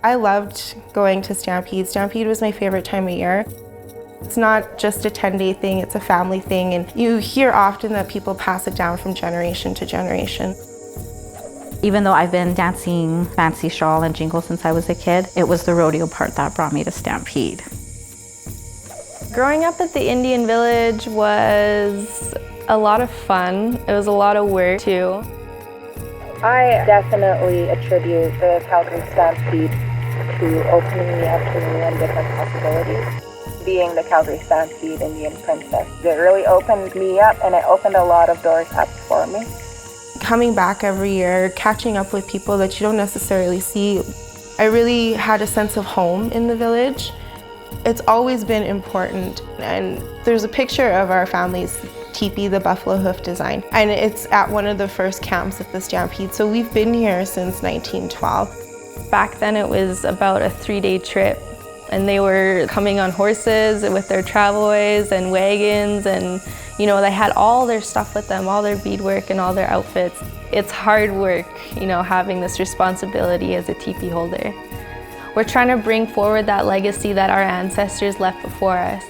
I loved going to Stampede. Stampede was my favorite time of year. It's not just a 10-day thing, it's a family thing, and you hear often that people pass it down from generation to generation. Even though I've been dancing fancy shawl and jingle since I was a kid, it was the rodeo part that brought me to Stampede. Growing up at the Indian Village was a lot of fun. It was a lot of work too. I definitely attribute the Calgary Stampede to opening me up to new and different possibilities. Being the Calgary Stampede Indian Princess, it really opened me up and it opened a lot of doors up for me. Coming back every year, catching up with people that you don't necessarily see, I really had a sense of home in the village. It's always been important, and there's a picture of our family's teepee, the buffalo hoof design, and it's at one of the first camps at the Stampede, so we've been here since 1912. Back then it was about a 3-day trip, and they were coming on horses with their travois and wagons, and you know, they had all their stuff with them, all their beadwork and all their outfits. It's hard work, you know, having this responsibility as a teepee holder. We're trying to bring forward that legacy that our ancestors left before us.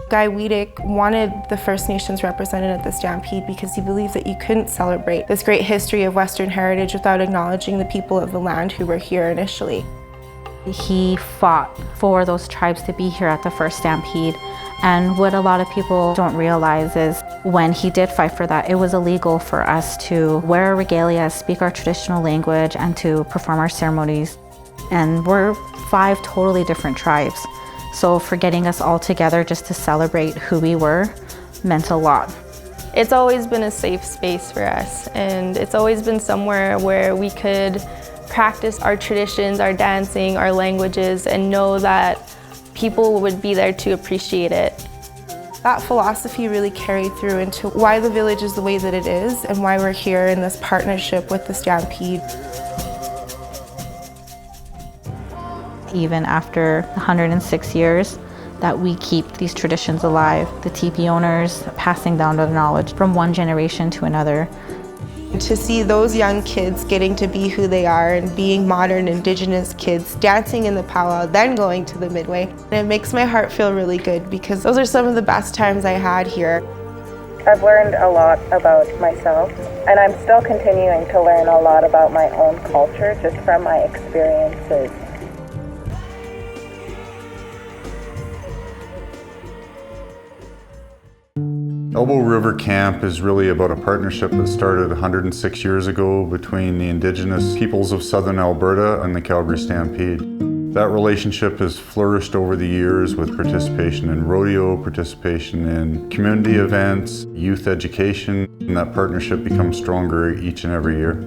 Guy Wiedek wanted the First Nations represented at the Stampede because he believed that you couldn't celebrate this great history of Western heritage without acknowledging the people of the land who were here initially. He fought for those tribes to be here at the first Stampede, and what a lot of people don't realize is when he did fight for that, it was illegal for us to wear our regalia, speak our traditional language, and to perform our ceremonies. And we're 5 totally different tribes. So for getting us all together just to celebrate who we were meant a lot. It's always been a safe space for us, and it's always been somewhere where we could practice our traditions, our dancing, our languages, and know that people would be there to appreciate it. That philosophy really carried through into why the village is the way that it is and why we're here in this partnership with the Stampede. Even after 106 years, that we keep these traditions alive. The teepee owners passing down the knowledge from one generation to another. To see those young kids getting to be who they are and being modern Indigenous kids, dancing in the powwow, then going to the midway, and it makes my heart feel really good because those are some of the best times I had here. I've learned a lot about myself, and I'm still continuing to learn a lot about my own culture just from my experiences. Elbow River Camp is really about a partnership that started 106 years ago between the Indigenous peoples of southern Alberta and the Calgary Stampede. That relationship has flourished over the years with participation in rodeo, participation in community events, youth education, and that partnership becomes stronger each and every year.